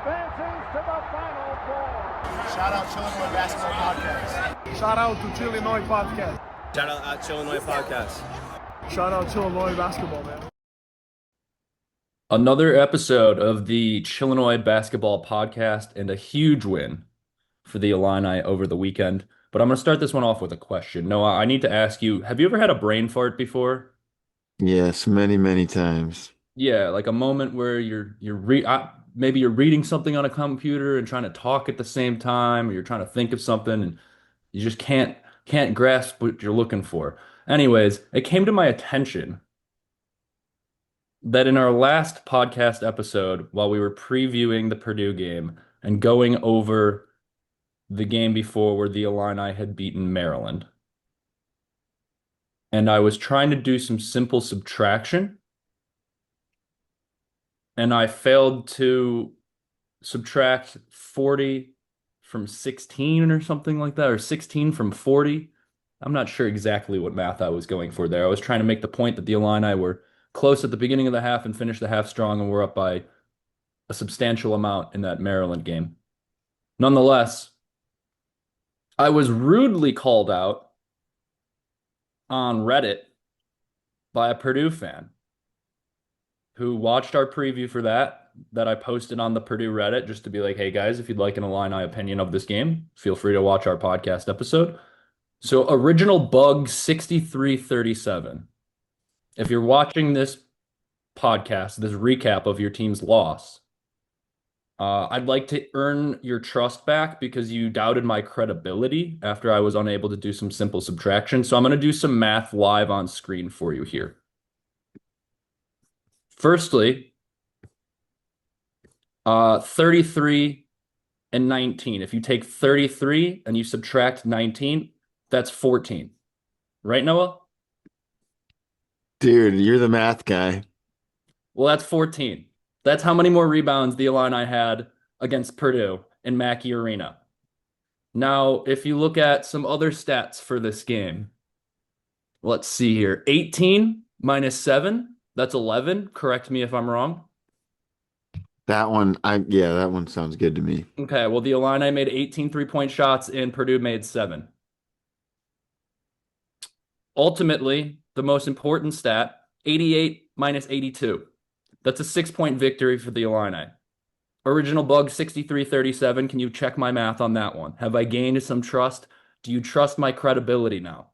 advances to the Final Four. Shout out Chillinois Basketball Podcast. Shout out to Chillinois Podcast. Shout out Chillinois Podcast. Shout out Chillinois Basketball, man. Another episode of the Chillinois Basketball Podcast and a huge win for the Illini over the weekend. But I'm going to start this one off with a question. Noah, I need to ask you, have you ever had a brain fart before? Yes, many, many times. Yeah, like a moment where maybe you're reading something on a computer and trying to talk at the same time, or you're trying to think of something and you just can't grasp what you're looking for. Anyways, it came to my attention that in our last podcast episode, while we were previewing the Purdue game and going over the game before where the Illini had beaten Maryland, and I was trying to do some simple subtraction, and I failed to subtract 40 from 16 or something like that, or 16 from 40. I'm not sure exactly what math I was going for there. I was trying to make the point that the Illini were close at the beginning of the half and finished the half strong, and we're up by a substantial amount in that Maryland game. Nonetheless, I was rudely called out on Reddit by a Purdue fan who watched our preview for that I posted on the Purdue Reddit, just to be like, hey guys, if you'd like an Illini opinion of this game, feel free to watch our podcast episode. So original bug 6337. If you're watching this podcast, this recap of your team's loss, I'd like to earn your trust back because you doubted my credibility after I was unable to do some simple subtraction. So I'm going to do some math live on screen for you here. Firstly, 33 and 19. If you take 33 and you subtract 19, that's 14. Right, Noah? Dude, you're the math guy. Well, that's 14. That's how many more rebounds the Illini had against Purdue in Mackey Arena. Now, if you look at some other stats for this game, let's see here. 18 minus 7, that's 11. Correct me if I'm wrong. That one sounds good to me. Okay, well, the Illini made 18 three-point shots and Purdue made 7. Ultimately, the most important stat, 88 minus 82. That's a 6-point victory for the Illini. Original bug 6337. Can you check my math on that one? Have I gained some trust? Do you trust my credibility now?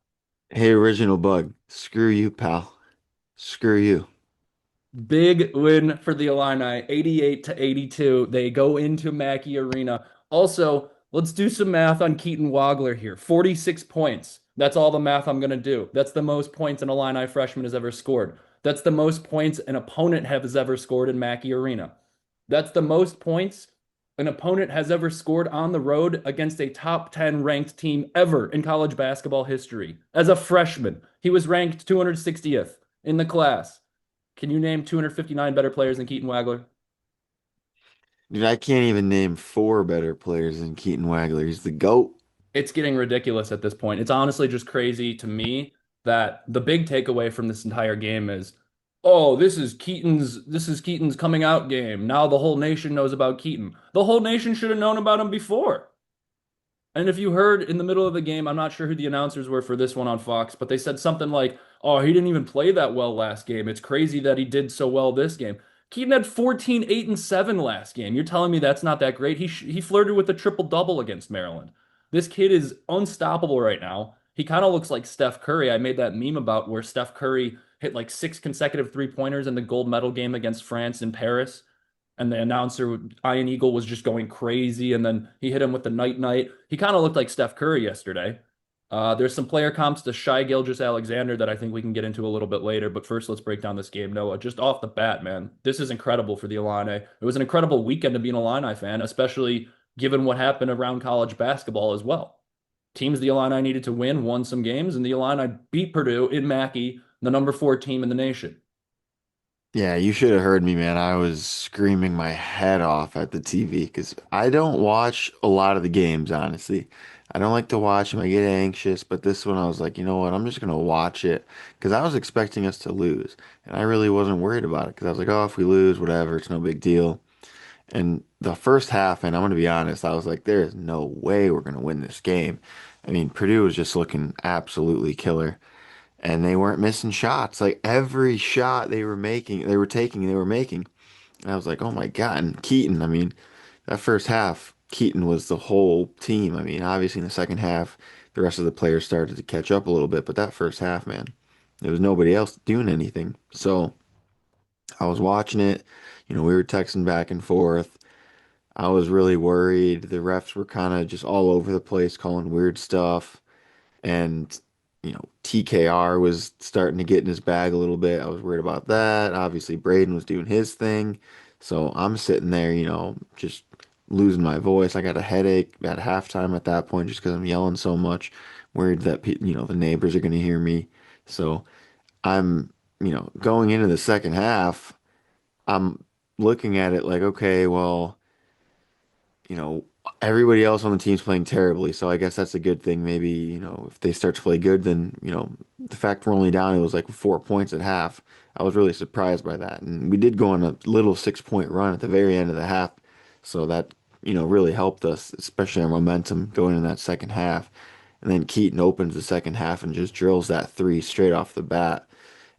Hey, original bug. Screw you, pal. Screw you. Big win for the Illini, 88 to 82. They go into Mackey Arena. Also, let's do some math on Keaton Wagler here. 46 points. That's all the math I'm going to do. That's the most points an Illini freshman has ever scored. That's the most points an opponent has ever scored in Mackey Arena. That's the most points an opponent has ever scored on the road against a top 10 ranked team ever in college basketball history. As a freshman, he was ranked 260th in the class. Can you name 259 better players than Keaton Wagler? Dude, I can't even name 4 better players than Keaton Wagler. He's the GOAT. It's getting ridiculous at this point. It's honestly just crazy to me that the big takeaway from this entire game is, oh, this is Keaton's coming out game. Now the whole nation knows about Keaton. The whole nation should have known about him before. And if you heard in the middle of the game, I'm not sure who the announcers were for this one on Fox, but they said something like, oh, he didn't even play that well last game. It's crazy that he did so well this game. Keaton had 14, 8, and 7 last game. You're telling me that's not that great? He flirted with a triple-double against Maryland. This kid is unstoppable right now. He kind of looks like Steph Curry. I made that meme about where Steph Curry hit like 6 consecutive three-pointers in the gold medal game against France in Paris. And the announcer, Ian Eagle, was just going crazy. And then he hit him with the night-night. He kind of looked like Steph Curry yesterday. There's some player comps to Shai Gilgeous-Alexander that I think we can get into a little bit later. But first, let's break down this game, Noah. Just off the bat, man, this is incredible for the Illini. It was an incredible weekend to be an Illini fan, especially given what happened around college basketball as well. Teams the Illini needed to win won some games, and the Illini beat Purdue in Mackey, the number 4 team in the nation. Yeah, you should have heard me, man. I was screaming my head off at the TV because I don't watch a lot of the games, honestly. I don't like to watch them. I get anxious, but this one I was like, you know what? I'm just going to watch it because I was expecting us to lose, and I really wasn't worried about it because I was like, oh, if we lose, whatever, it's no big deal. And the first half, and I'm going to be honest, I was like, there is no way we're going to win this game. I mean, Purdue was just looking absolutely killer, and they weren't missing shots. Like every shot they were making, they were taking, they were making. And I was like, oh my God. And Keaton, I mean, that first half, Keaton was the whole team. I mean, obviously in the second half, the rest of the players started to catch up a little bit, but that first half, man, there was nobody else doing anything. So I was watching it. We were texting back and forth. I was really worried. The refs were kind of just all over the place calling weird stuff. And, TKR was starting to get in his bag a little bit. I was worried about that. Obviously, Braden was doing his thing. So I'm sitting there, just losing my voice. I got a headache at halftime at that point just because I'm yelling so much. Worried that, the neighbors are going to hear me. So I'm, going into the second half, I'm looking at it like, okay, well, you know, everybody else on the team's playing terribly, so I guess that's a good thing. Maybe, if they start to play good, then, the fact we're only down, it was like 4 points at half. I was really surprised by that. And we did go on a little 6 point run at the very end of the half, so that, really helped us, especially our momentum going in that second half. And then Keaton opens the second half and just drills that three straight off the bat.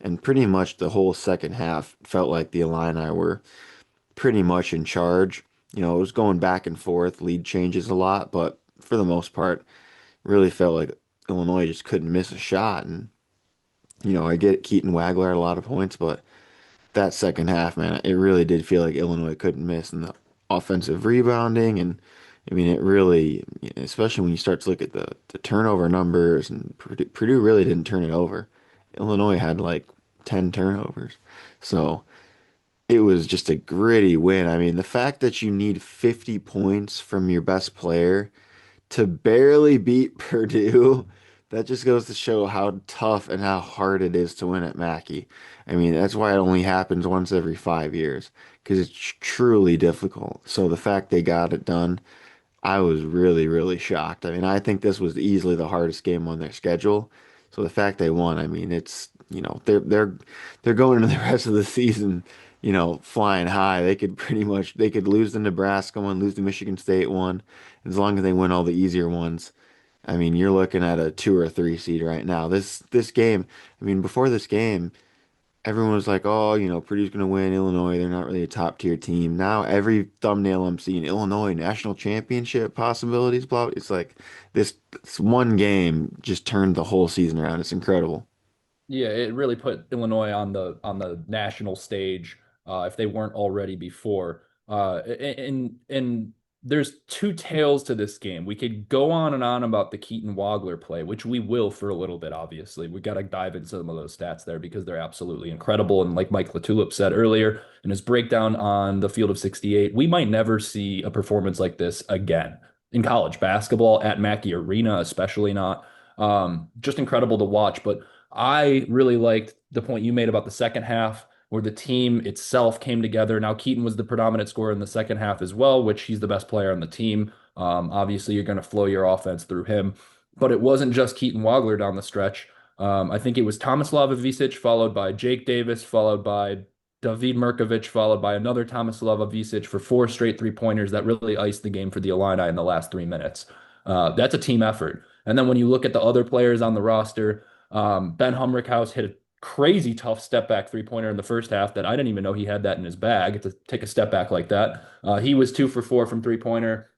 And pretty much the whole second half felt like the Illini were pretty much in charge. It was going back and forth, lead changes a lot, but for the most part, really felt like Illinois just couldn't miss a shot. And, I get Keaton Wagler had a lot of points, but that second half, man, it really did feel like Illinois couldn't miss in the offensive rebounding. And I mean, it really, especially when you start to look at the turnover numbers, and Purdue really didn't turn it over. Illinois had like 10 turnovers. So, it was just a gritty win. I mean, the fact that you need 50 points from your best player to barely beat Purdue, that just goes to show how tough and how hard it is to win at Mackey. I mean, that's why it only happens once every 5 years, because it's truly difficult. So the fact they got it done, I was really, really shocked. I mean, I think this was easily the hardest game on their schedule. So the fact they won, I mean, it's, they're going into the rest of the season, flying high. They could lose the Nebraska one, lose the Michigan State one. As long as they win all the easier ones, I mean, you're looking at a 2 or 3 seed right now. This game, I mean, before this game, everyone was like, oh, Purdue's going to win. Illinois, they're not really a top tier team. Now every thumbnail I'm seeing, Illinois national championship possibilities, blah. It's like this one game just turned the whole season around. It's incredible. Yeah, it really put Illinois on the national stage, if they weren't already before. And there's two tails to this game. We could go on and on about the Keaton Wagler play, which we will for a little bit, obviously. We got to dive into some of those stats there because they're absolutely incredible. And like Mike Latulip said earlier in his breakdown on the field of 68, we might never see a performance like this again in college basketball at Mackey Arena, especially not. Just incredible to watch. But I really liked the point you made about the second half, where the team itself came together. Now, Keaton was the predominant scorer in the second half as well, which he's the best player on the team. Obviously, you're going to flow your offense through him, but it wasn't just Keaton Wagler down the stretch. I think it was Tomislav Ivisic, followed by Jake Davis, followed by David Mirkovic, followed by another Tomislav Ivisic for four straight three-pointers that really iced the game for the Illini in the last 3 minutes. That's a team effort. And then when you look at the other players on the roster, Ben Humrickhouse hit a crazy tough step back three-pointer in the first half that I didn't even know he had that in his bag to take a step back like that. He was 2 for 4 from three-pointer.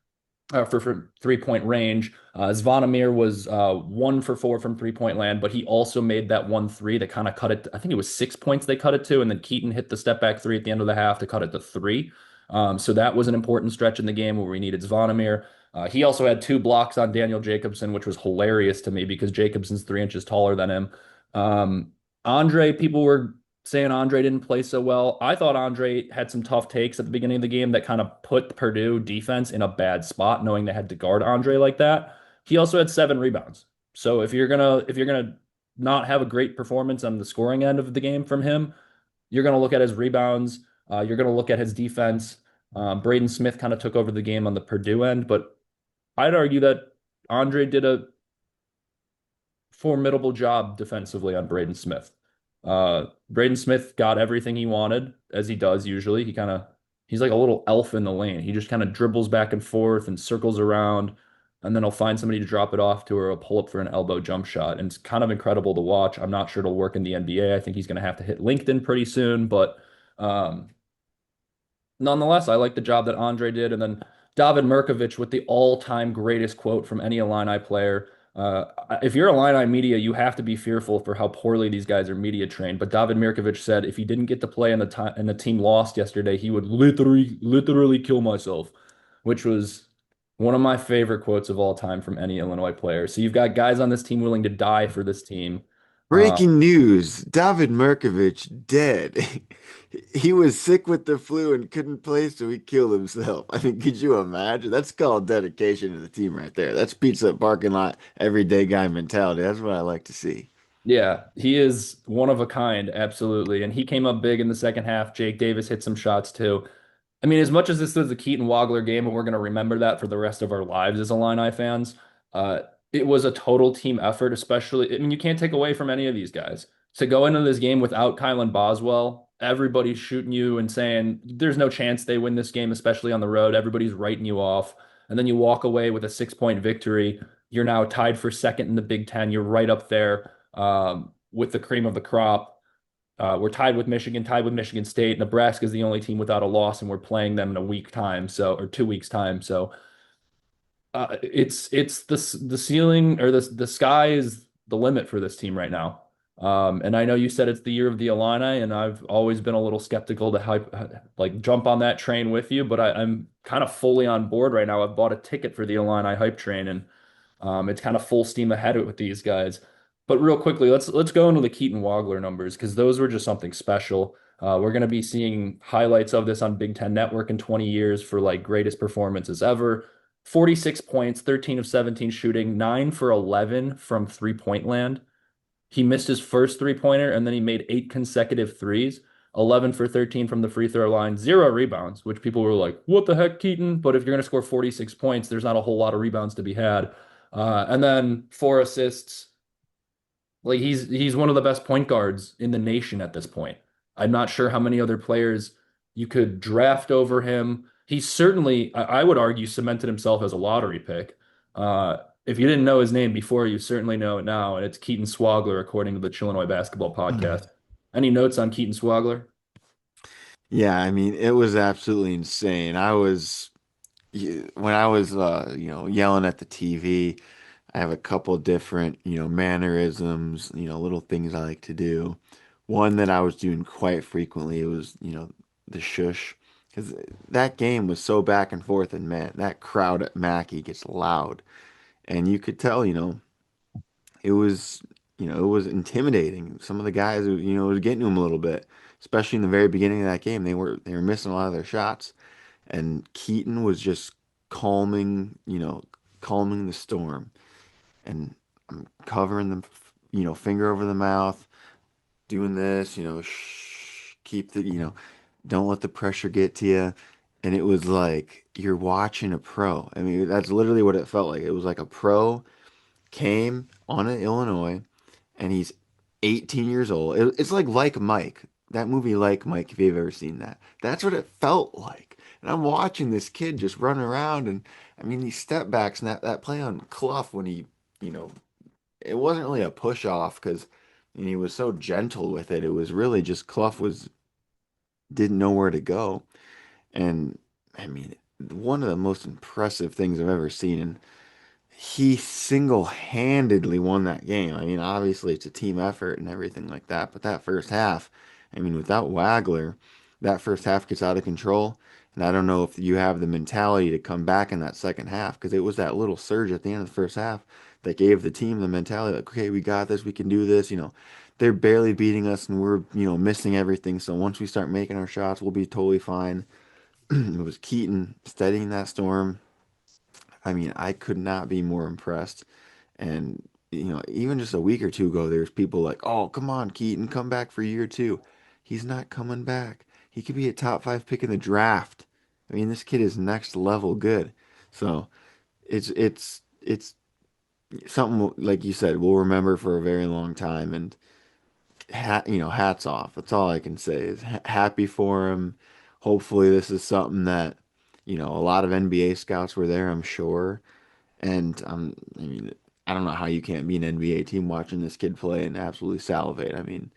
For 3 point range. Zvonimir was 1 for 4 from 3 point land, but he also made that 1 3 that kind of cut it. I think it was 6 points they cut it to, and then Keaton hit the step back three at the end of the half to cut it to three. So that was an important stretch in the game where we needed Zvonimir. He also had 2 blocks on Daniel Jacobson, which was hilarious to me because Jacobson's 3 inches taller than him. Andre, people were saying Andre didn't play so well. I thought Andre had some tough takes at the beginning of the game that kind of put Purdue defense in a bad spot, knowing they had to guard Andre like that. He also had 7 rebounds. So if you're gonna not have a great performance on the scoring end of the game from him, you're gonna look at his rebounds. You're gonna look at his defense. Braden Smith kind of took over the game on the Purdue end, but I'd argue that Andre did a formidable job defensively on Braden Smith. Braden Smith got everything he wanted, as he does usually. he's like a little elf in the lane. He just kind of dribbles back and forth and circles around, and then he'll find somebody to drop it off to or a pull up for an elbow jump shot. And it's kind of incredible to watch. I'm not sure it'll work in the NBA. I think he's going to have to hit LinkedIn pretty soon, but um, nonetheless, I like the job that Andre did. And then David Mirkovic with the all-time greatest quote from any Illini player. If you're Illini media, you have to be fearful for how poorly these guys are media trained. But David Mirkovic said if he didn't get to play and the team lost yesterday, he would literally kill myself, which was one of my favorite quotes of all time from any Illinois player. So you've got guys on this team willing to die for this team. Uh, Breaking news, David Mirkovic dead. He was sick with the flu and couldn't play, so he killed himself. I mean, could you imagine? That's called dedication to the team right there. That's pizza parking lot, everyday guy mentality. That's what I like to see. Yeah, he is one of a kind, absolutely. And he came up big in the second half. Jake Davis hit some shots too. I mean, as much as this was a Keaton Wagler game, and we're going to remember that for the rest of our lives as Illini fans, uh, it was a total team effort, especially. I mean, you can't take away from any of these guys. To go into this game without Kylan Boswell, everybody's shooting you and saying there's no chance they win this game, especially on the road. Everybody's writing you off. And then you walk away with a 6 point victory. You're now tied for second in the Big Ten. You're right up there with the cream of the crop. We're tied with Michigan, tied with Michigan State. Nebraska is the only team without a loss, and we're playing them in a week time, so or 2 weeks time. So it's the ceiling or the sky is the limit for this team right now. And I know you said it's the year of the Illini, and I've always been a little skeptical to like jump on that train with you, but I'm kind of fully on board right now. I've bought a ticket for the Illini hype train, and it's kind of full steam ahead with these guys. But real quickly, let's go into the Keaton Wagler numbers because those were just something special. We're going to be seeing highlights of this on Big Ten Network in 20 years for like greatest performances ever. 46 points, 13 of 17 shooting, 9 for 11 from three-point land. He missed his first three-pointer and then he made 8 consecutive threes, 11 for 13 from the free throw line, 0 rebounds, which people were like, what the heck, Keaton? But if you're going to score 46 points, there's not a whole lot of rebounds to be had. And then 4 assists. Like he's one of the best point guards in the nation at this point. I'm not sure how many other players you could draft over him. He's certainly, I would argue, cemented himself as a lottery pick. If you didn't know his name before, you certainly know it now, and it's Keaton Swagler, according to the Chillinois basketball podcast. Any notes on Keaton Swagler? Yeah, I mean, it was absolutely insane. When I was, yelling at the TV, I have a couple different, mannerisms, little things I like to do. One that I was doing quite frequently, it was, the shush. Because that game was so back and forth, and man, that crowd at Mackey gets loud. And you could tell, it was, it was intimidating. Some of the guys, it was getting to them a little bit, especially in the very beginning of that game. They were missing a lot of their shots. And Keaton was just calming, calming the storm. And I'm covering them, finger over the mouth, doing this, shh, keep the, don't let the pressure get to you. And it was like you're watching a pro. I mean, that's literally what it felt like. It was like a pro came on to Illinois, and he's 18 years old. It's like Mike, that movie Like Mike, if you've ever seen that. That's what it felt like. And I'm watching this kid just run around, and I mean, these step backs and that play on Clough when he, you know, it wasn't really a push off because he was so gentle with it. It was really just Clough was didn't know where to go. And I mean, one of the most impressive things I've ever seen. And he single-handedly won that game. I mean, obviously it's a team effort and everything like that, but that first half, I mean, without Wagler, that first half gets out of control. And I don't know if you have the mentality to come back in that second half because it was that little surge at the end of the first half that gave the team the mentality like, okay, we got this, we can do this. They're barely beating us and we're, missing everything. So once we start making our shots, we'll be totally fine. It was Keaton steadying that storm. I mean, I could not be more impressed. And, even just a week or two ago, there's people like, oh, come on, Keaton, come back for year two. He's not coming back. He could be a top five pick in the draft. I mean, this kid is next level good. So it's something like you said, we'll remember for a very long time. And hats off. That's all I can say is happy for him. hopefully this is something that, a lot of NBA scouts were there, I'm sure. And I mean, I don't know how you can't be an NBA team watching this kid play and absolutely salivate. I mean,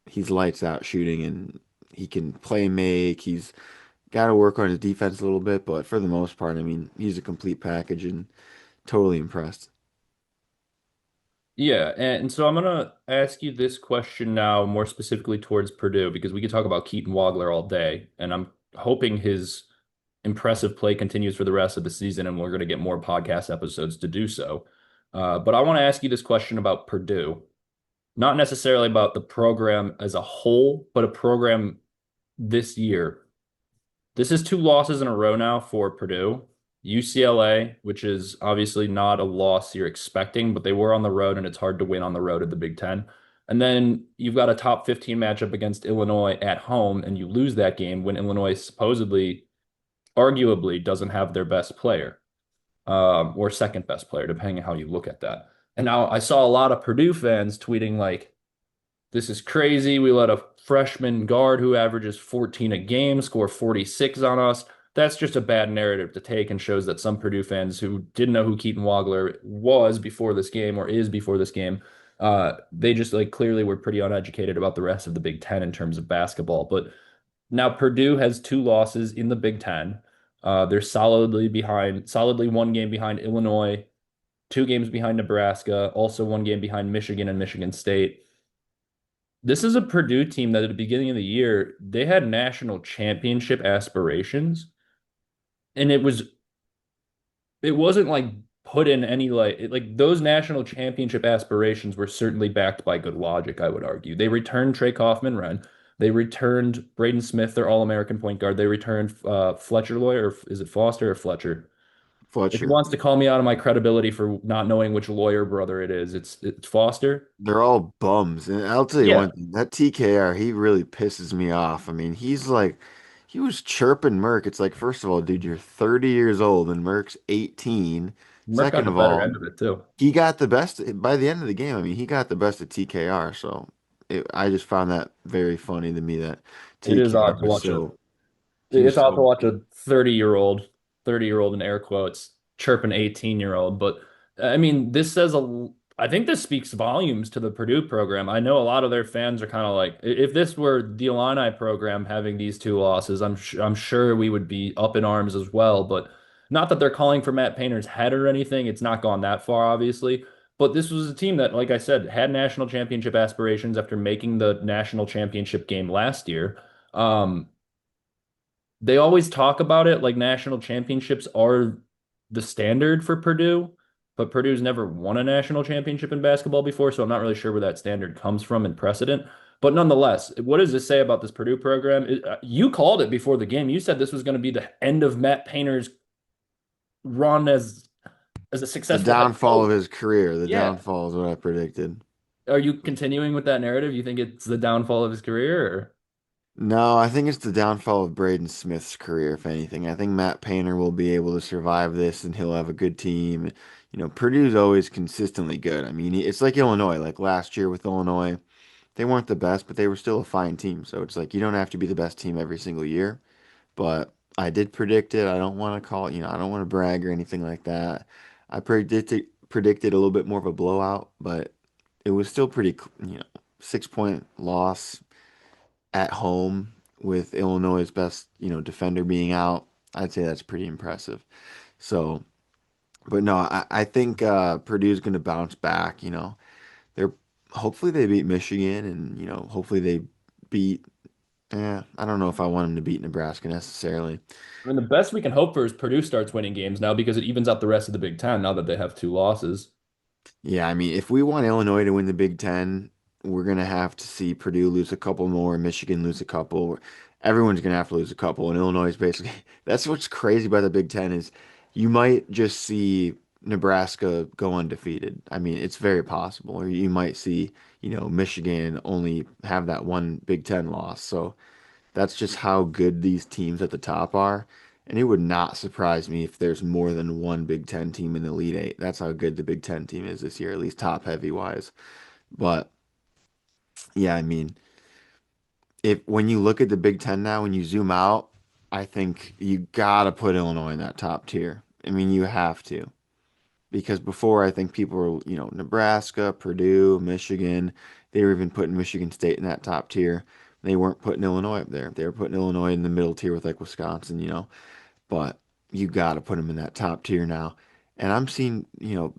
he's lights out shooting and he can play make. He's got to work on his defense a little bit, but for the most part, I mean, he's a complete package and totally impressed. Yeah, and so I'm gonna ask you this question now, more specifically towards Purdue, because we could talk about Keaton Wagler all day, and I'm hoping his impressive play continues for the rest of the season, and we're going to get more podcast episodes to do so. But I want to ask you this question about Purdue, not necessarily about the program as a whole, but a program this year. This is two losses in a row now for Purdue. UCLA, which is obviously not a loss you're expecting, but they were on the road, and it's hard to win on the road at the Big Ten. And then you've got a top 15 matchup against Illinois at home, and you lose that game when Illinois supposedly, arguably, doesn't have their best player, or second best player, depending on how you look at that. And now I saw a lot of Purdue fans tweeting like, this is crazy. We let a freshman guard who averages 14 a game score 46 on us. That's just a bad narrative to take and shows that some Purdue fans who didn't know who Keaton Wagler was before this game or is before this game, they just like clearly were pretty uneducated about the rest of the Big Ten in terms of basketball. But now Purdue has two losses in the Big Ten. They're solidly one game behind Illinois, two games behind Nebraska, also one game behind Michigan and Michigan State. This is a Purdue team that at the beginning of the year, they had national championship aspirations, and it wasn't like put in any like those national championship aspirations were certainly backed by good logic, I would argue. They returned Trey Kaufman-Renn. They returned Braden Smith, their All-American point guard. They returned Fletcher Loyer, or is it Foster or Fletcher? If he Fletcher. wants to call me out of my credibility for not knowing which Lawyer brother it is, it's Foster. They're all bums. And I'll tell you Yeah, one thing, that TKR, he really pisses me off. I mean, he was chirping Merck. It's like, first of all, dude, you're 30 years old and Merck's 18. Merck got Second the of better all, end of it too. he got the best by the end of the game. I mean, he got the best of TKR. So I just found that very funny to me that It is TKR odd to was watch a so, he was it's odd to so, watch a 30-year-old in air quotes chirp an 18-year-old. But I mean, I think this speaks volumes to the Purdue program. I know a lot of their fans are kind of like, if this were the Illini program having these two losses, I'm sure we would be up in arms as well. But not that they're calling for Matt Painter's head or anything. It's not gone that far, obviously. But this was a team that, like I said, had national championship aspirations after making the national championship game last year. Um, they always talk about it like national championships are the standard for Purdue, but Purdue's never won a national championship in basketball before, so I'm not really sure where that standard comes from in precedent. But nonetheless, what does this say about this Purdue program? You called it before the game. You said this was going to be the end of Matt Painter's run as a the successful head downfall coach. of his career. The Yeah. downfall is what I predicted. Are you continuing with that narrative? You think it's the downfall of his career, or No, I think it's the downfall of Braden Smith's career, if anything. I think Matt Painter will be able to survive this and he'll have a good team. Purdue's always consistently good. I mean, it's like Illinois, like last year with Illinois. They weren't the best, but they were still a fine team. So it's like you don't have to be the best team every single year. But I did predict it. I don't want to call it, I don't want to brag or anything like that. I predicted a little bit more of a blowout, but it was still pretty, 6 point loss at home with Illinois' best, defender being out. I'd say that's pretty impressive. So, but no, I think Purdue's going to bounce back. They're hopefully they beat Michigan and hopefully they beat. I don't know if I want them to beat Nebraska necessarily. I mean, the best we can hope for is Purdue starts winning games now because it evens out the rest of the Big Ten now that they have two losses. Yeah, I mean, if we want Illinois to win the Big Ten, we're gonna have to see Purdue lose a couple more, Michigan lose a couple. Everyone's gonna have to lose a couple, and Illinois is basically that's what's crazy about the Big Ten is you might just see Nebraska go undefeated. I mean, it's very possible, or you might see, Michigan only have that one Big Ten loss. So that's just how good these teams at the top are. And it would not surprise me if there's more than one Big Ten team in the Elite Eight. That's how good the Big Ten team is this year, at least top heavy wise. But yeah, I mean, if when you look at the Big Ten now, when you zoom out, I think you gotta put Illinois in that top tier. I mean, you have to. Because before, I think people were, Nebraska, Purdue, Michigan, they were even putting Michigan State in that top tier. They weren't putting Illinois up there. They were putting Illinois in the middle tier with like Wisconsin. But you got to put them in that top tier now. And I'm seeing, a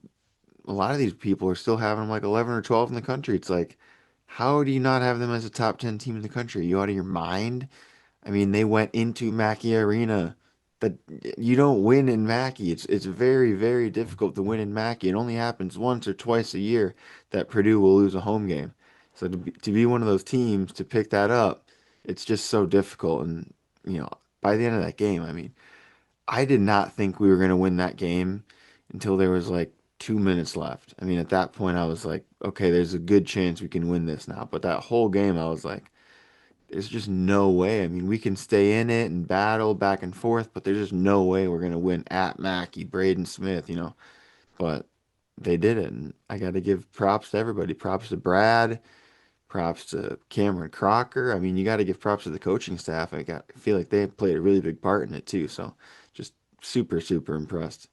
lot of these people are still having them like 11 or 12 in the country. It's like, how do you not have them as a top 10 team in the country? Are you out of your mind? I mean, they went into Mackey Arena. That you don't win in Mackey. It's very, very difficult to win in Mackey. It only happens once or twice a year that Purdue will lose a home game. So to be one of those teams to pick that up, it's just so difficult. And by the end of that game, I mean, I did not think we were going to win that game until there was like 2 minutes left. I mean, at that point, I was like, okay, there's a good chance we can win this now. But that whole game, I was like, there's just no way. I mean, we can stay in it and battle back and forth, but there's just no way we're gonna win at Mackey, Braden Smith. But they did it, and I got to give props to everybody. Props to Brad, props to Cameron Crocker. I mean, you got to give props to the coaching staff. I feel like they played a really big part in it too. So just super, super impressed.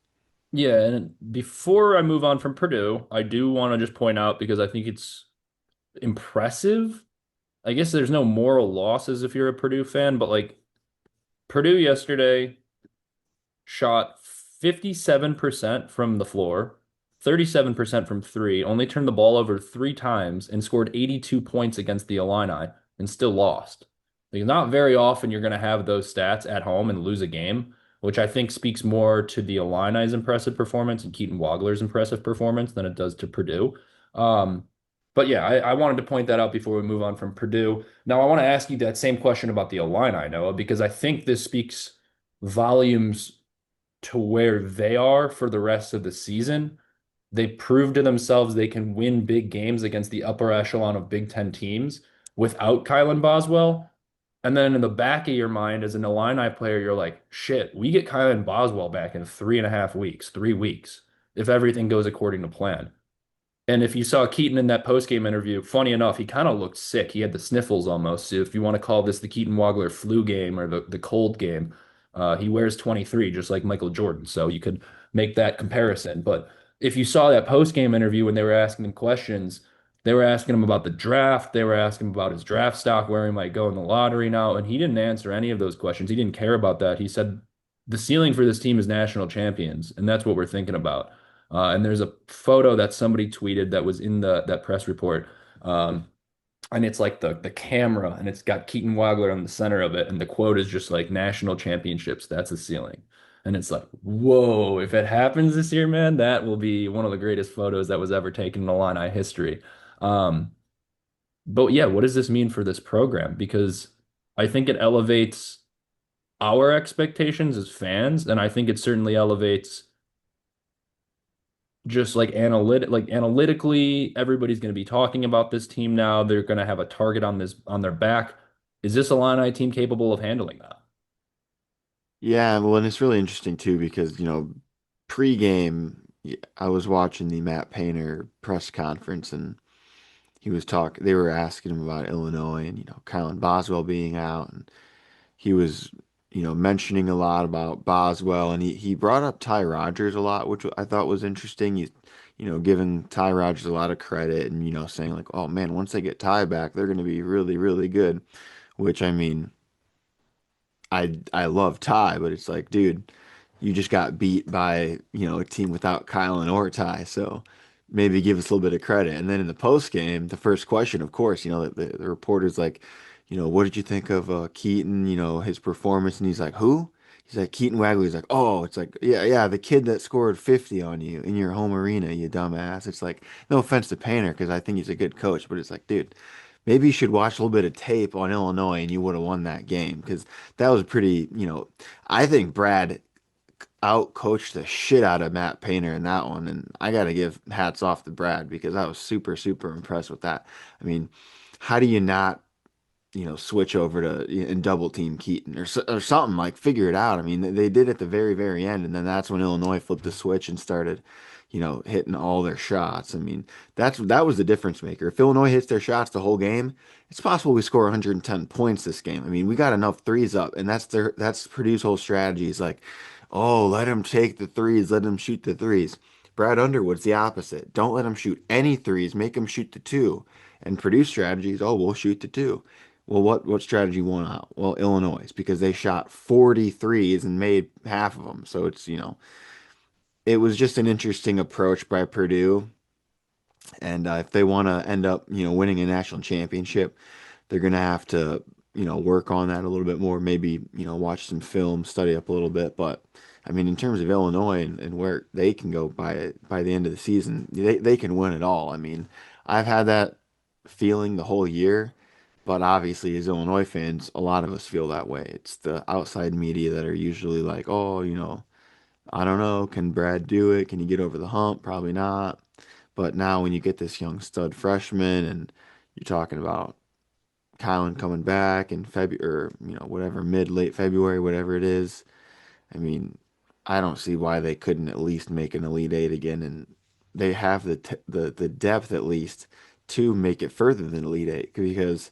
Yeah, and before I move on from Purdue, I do want to just point out because I think it's impressive. I guess there's no moral losses if you're a Purdue fan, but like Purdue yesterday shot 57% from the floor, 37% from three, only turned the ball over three times, and scored 82 points against the Illini and still lost. Like, not very often you're going to have those stats at home and lose a game, which I think speaks more to the Illini's impressive performance and Keaton Wagler's impressive performance than it does to Purdue. Um, but yeah, I wanted to point that out before we move on from Purdue. Now, I want to ask you that same question about the Illini, Noah, because I think this speaks volumes to where they are for the rest of the season. They proved to themselves they can win big games against the upper echelon of Big Ten teams without Kylan Boswell. And then in the back of your mind, as an Illini player, you're like, shit, we get Kylan Boswell back in 3.5 weeks, 3 weeks, if everything goes according to plan. And if you saw Keaton in that post-game interview, funny enough, he kind of looked sick. He had the sniffles almost. So if you want to call this the Keaton Wagler flu game or the cold game, he wears 23, just like Michael Jordan. So you could make that comparison. But if you saw that post-game interview when they were asking him questions, they were asking him about the draft. They were asking him about his draft stock, where he might go in the lottery now. And he didn't answer any of those questions. He didn't care about that. He said, the ceiling for this team is national champions. And that's what we're thinking about. And there's a photo that somebody tweeted that was in that press report. Um, and it's like the camera, and it's got Keaton Wagler on the center of it. And the quote is just like national championships. That's the ceiling. And it's like, whoa, if it happens this year, man, that will be one of the greatest photos that was ever taken in Illini history. Um, but yeah, what does this mean for this program? Because I think it elevates our expectations as fans, and I think it certainly elevates just like analytically, everybody's going to be talking about this team now. They're going to have a target on their back. Is this Illini team capable of handling that? Yeah, well, and it's really interesting too because, pre-game, I was watching the Matt Painter press conference and they were asking him about Illinois and, Kylan Boswell being out. And he was, mentioning a lot about Boswell, and he brought up Ty Rogers a lot, which I thought was interesting. Giving Ty Rogers a lot of credit and, saying like, oh man, once they get Ty back, they're going to be really, really good, which I mean, I love Ty, but it's like, dude, you just got beat by, a team without Kylan or Ty. So maybe give us a little bit of credit. And then in the post game, the first question, of course, the reporter's like, what did you think of Keaton, his performance? And he's like, who? He's like, Keaton Wagley. He's like, oh, it's like, yeah, yeah, the kid that scored 50 on you in your home arena, you dumbass. It's like, no offense to Painter, because I think he's a good coach, but it's like, dude, maybe you should watch a little bit of tape on Illinois and you would have won that game because that was pretty, I think Brad out coached the shit out of Matt Painter in that one. And I got to give hats off to Brad because I was super, super impressed with that. I mean, how do you not, switch over to and double team Keaton or something like figure it out. I mean, they did at the very, very end. And then that's when Illinois flipped the switch and started, hitting all their shots. I mean, that was the difference maker. If Illinois hits their shots the whole game, it's possible we score 110 points this game. I mean, we got enough threes up, and that's Purdue's whole strategy is like, oh, let him take the threes, let him shoot the threes. Brad Underwood's the opposite. Don't let him shoot any threes, make him shoot the two. And Purdue's strategy is, oh, we'll shoot the two. Well, what strategy won out? Well, Illinois, because they shot 43s and made half of them. So it was just an interesting approach by Purdue. And if they want to end up, winning a national championship, they're going to have to, work on that a little bit more. Maybe, watch some film, study up a little bit. But I mean, in terms of Illinois and where they can go by the end of the season, they can win it all. I mean, I've had that feeling the whole year. But obviously, as Illinois fans, a lot of us feel that way. It's the outside media that are usually like, oh, I don't know, can Brad do it? Can he get over the hump? Probably not. But now when you get this young stud freshman and you're talking about Kylan coming back in February or, whatever, late February, whatever it is, I mean, I don't see why they couldn't at least make an Elite Eight again. And they have the depth at least to make it further than Elite Eight because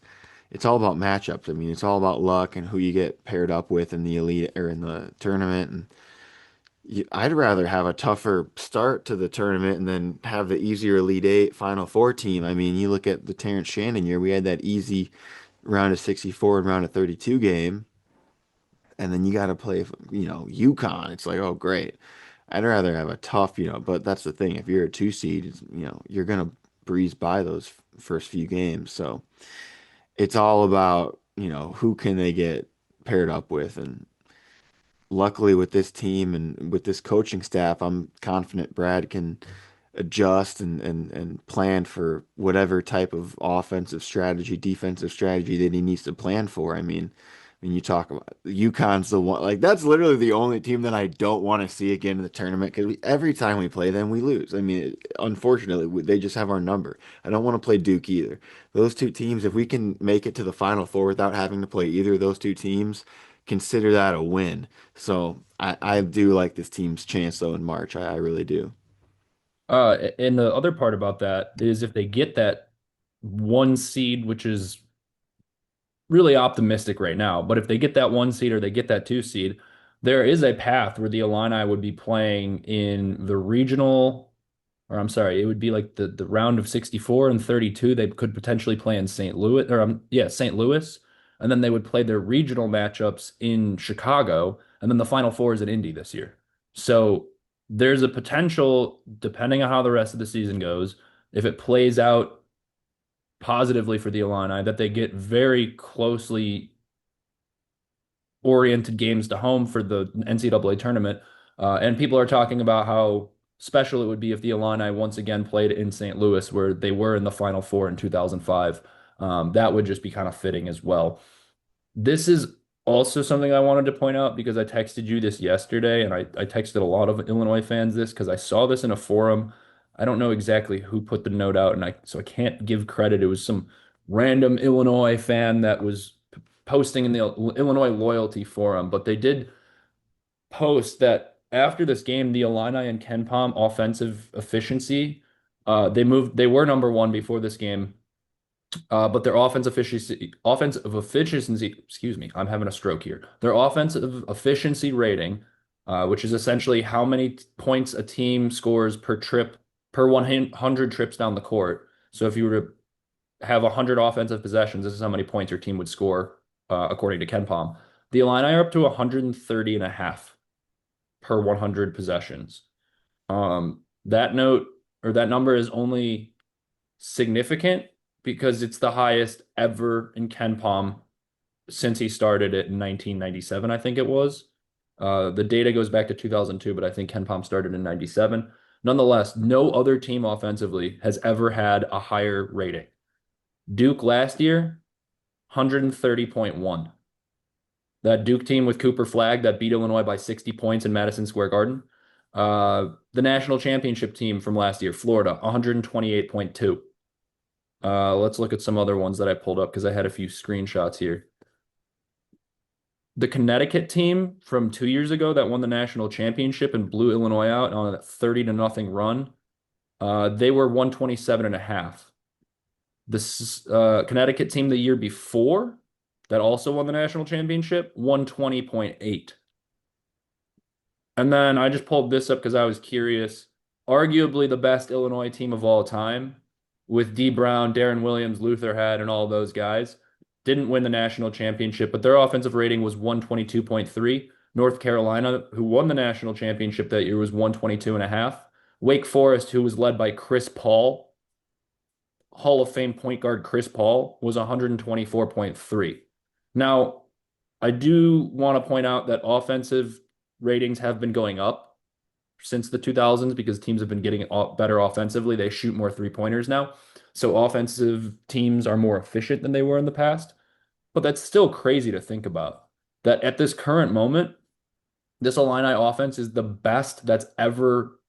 it's all about matchups. I mean, it's all about luck and who you get paired up with in the elite or in the tournament. And I'd rather have a tougher start to the tournament and then have the easier Elite Eight Final Four team. I mean, you look at the Terrence Shannon year, we had that easy round of 64 and round of 32 game, and then you got to play, UConn. It's like, oh, great. I'd rather have a tough, but that's the thing. If you're a two seed, you're gonna breeze by those first few games. So it's all about, who can they get paired up with. And luckily with this team and with this coaching staff, I'm confident Brad can adjust and plan for whatever type of offensive strategy, defensive strategy that he needs to plan for. I mean, you talk about UConn's the one, like that's literally the only team that I don't want to see again in the tournament because every time we play them, we lose. I mean, unfortunately, they just have our number. I don't want to play Duke either. Those two teams, if we can make it to the Final Four without having to play either of those two teams, consider that a win. So I do like this team's chance though in March. I really do. And the other part about that is if they get that one seed, which is really optimistic right now, but if they get that one seed or they get that two seed, there is a path where the Illini would be playing in the regional, or I'm sorry, it would be like the round of 64 and 32. They could potentially play in St. Louis, or yeah, St. Louis, and then they would play their regional matchups in Chicago, and then the Final Four is in Indy this year. So there's a potential, depending on how the rest of the season goes, if it plays out positively for the Illini, that they get very closely oriented games to home for the NCAA tournament. And people are talking about how special it would be if the Illini once again played in St. Louis, where they were in the Final Four in 2005. That would just be kind of fitting as well. This is also something I wanted to point out because I texted you this yesterday, and I texted a lot of Illinois fans this because I saw this in a forum. I don't know exactly who put the note out, and so I can't give credit. It was some random Illinois fan that was posting in the Illinois loyalty forum, but they did post that after this game, the Illini and KenPom offensive efficiency, they were number one before this game. But their offensive efficiency, excuse me, I'm having a stroke here. Their offensive efficiency rating, which is essentially how many points a team scores per trip, per 100 trips down the court. So if you were to have 100 offensive possessions, this is how many points your team would score, according to KenPom. The Illini are up to 130 and a half per 100 possessions. That number is only significant because it's the highest ever in KenPom since he started it in 1997, I think it was. The data goes back to 2002, but I think KenPom started in 97. Nonetheless, no other team offensively has ever had a higher rating. Duke last year, 130.1. That Duke team with Cooper Flagg that beat Illinois by 60 points in Madison Square Garden. The national championship team from last year, Florida, 128.2. Let's look at some other ones that I pulled up because I had a few screenshots here. The Connecticut team from 2 years ago that won the national championship and blew Illinois out on a 30 to nothing run, they were 127 and a half. This Connecticut team the year before that also won the national championship, 120.8. And then I just pulled this up because I was curious. Arguably the best Illinois team of all time, with D. Brown, Darren Williams, Luther Head, and all those guys, didn't win the national championship, but their offensive rating was 122.3. North Carolina, who won the national championship that year, was 122 and a half. Wake Forest, who was led by Chris Paul, Hall of Fame point guard Chris Paul, was 124.3. Now, I do want to point out that offensive ratings have been going up since the 2000s because teams have been getting better offensively. They shoot more three-pointers now. So offensive teams are more efficient than they were in the past. But that's still crazy to think about. That at this current moment, this Illini offense is the best that's ever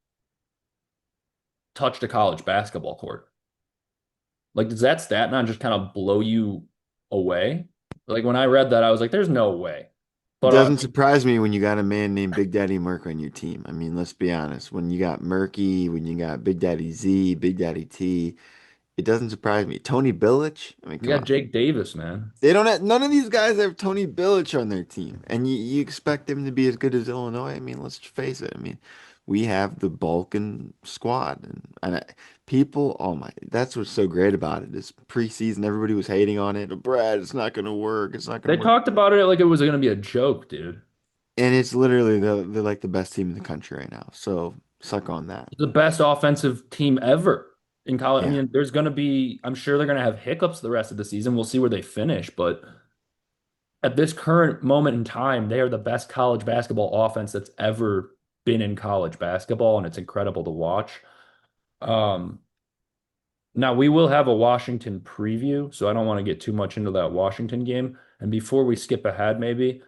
touched a college basketball court. Like, does that stat not just kind of blow you away? Like, when I read that, I was like, there's no way. It But doesn't surprise me when you got a man named Big Daddy Murk on your team. I mean, let's be honest. When you got Murky, when you got Big Daddy Z, Big Daddy T, it doesn't surprise me. Tony Billich? I mean, you come got on. Jake Davis, man. They don't have, none of these guys have Tony Billich on their team. And you expect them to be as good as Illinois? I mean, let's face it. I mean, we have the Balkan squad. People, oh my, that's what's so great about it. Is preseason, everybody was hating on it. Brad, it's not going to work. It's not going They to work. talked about it like it was going to be a joke, dude. And it's literally they're like the best team in the country right now. So suck on that. The best offensive team ever in college. I Yeah. mean, there's going to be, I'm sure they're going to have hiccups the rest of the season. We'll see where they finish, but at this current moment in time, they are the best college basketball offense that's ever been in college basketball, and it's incredible to watch. Um, Now we will have a Washington preview, so I don't want to get too much into that Washington game. And before we skip ahead, maybe,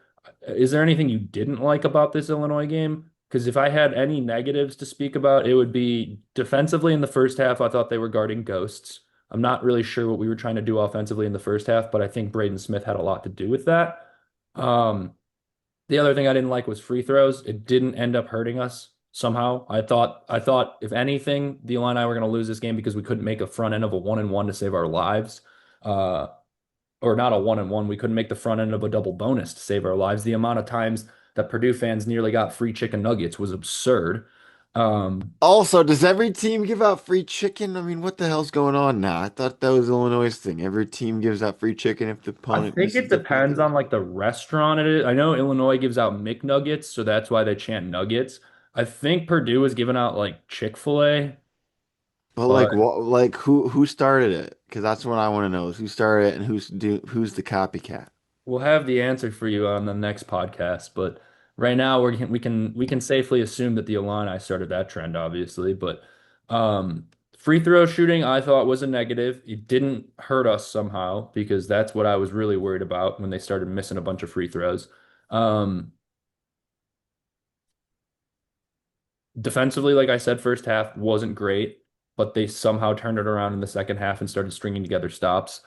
is there anything you didn't like about this Illinois game? Because if I had any negatives to speak about, it would be defensively in the first half, I thought they were guarding ghosts. I'm not really sure what we were trying to do offensively in the first half, but I think Braden Smith had a lot to do with that. Um, the other thing I didn't like was free throws. It didn't end up hurting us somehow. I thought if anything, the Illini were going to lose this game because we couldn't make a front end of a 1-and-1 to save our lives. Uh, or not a 1-and-1. We couldn't make the front end of a double bonus to save our lives. The amount of times that Purdue fans nearly got free chicken nuggets was absurd. Um, Also, does every team give out free chicken? I mean, what the hell's going on now? I thought that was Illinois' thing. Every team gives out free chicken if the I opponent think misses it the free depends throw. on like the restaurant it is. I know Illinois gives out McNuggets, so that's why they chant nuggets. I think Purdue is giving out like Chick-fil-A, But but like, what? Like, who started it? Because that's what I want to know is who started it and who's the copycat. we'll have the answer for you on the next podcast. But right now we can safely assume that the Illini started that trend, obviously. But free throw shooting I thought was a negative. It didn't hurt us somehow because that's what I was really worried about when they started missing a bunch of free throws. Um, Defensively, like I said, first half wasn't great, but they somehow turned it around in the second half and started stringing together stops.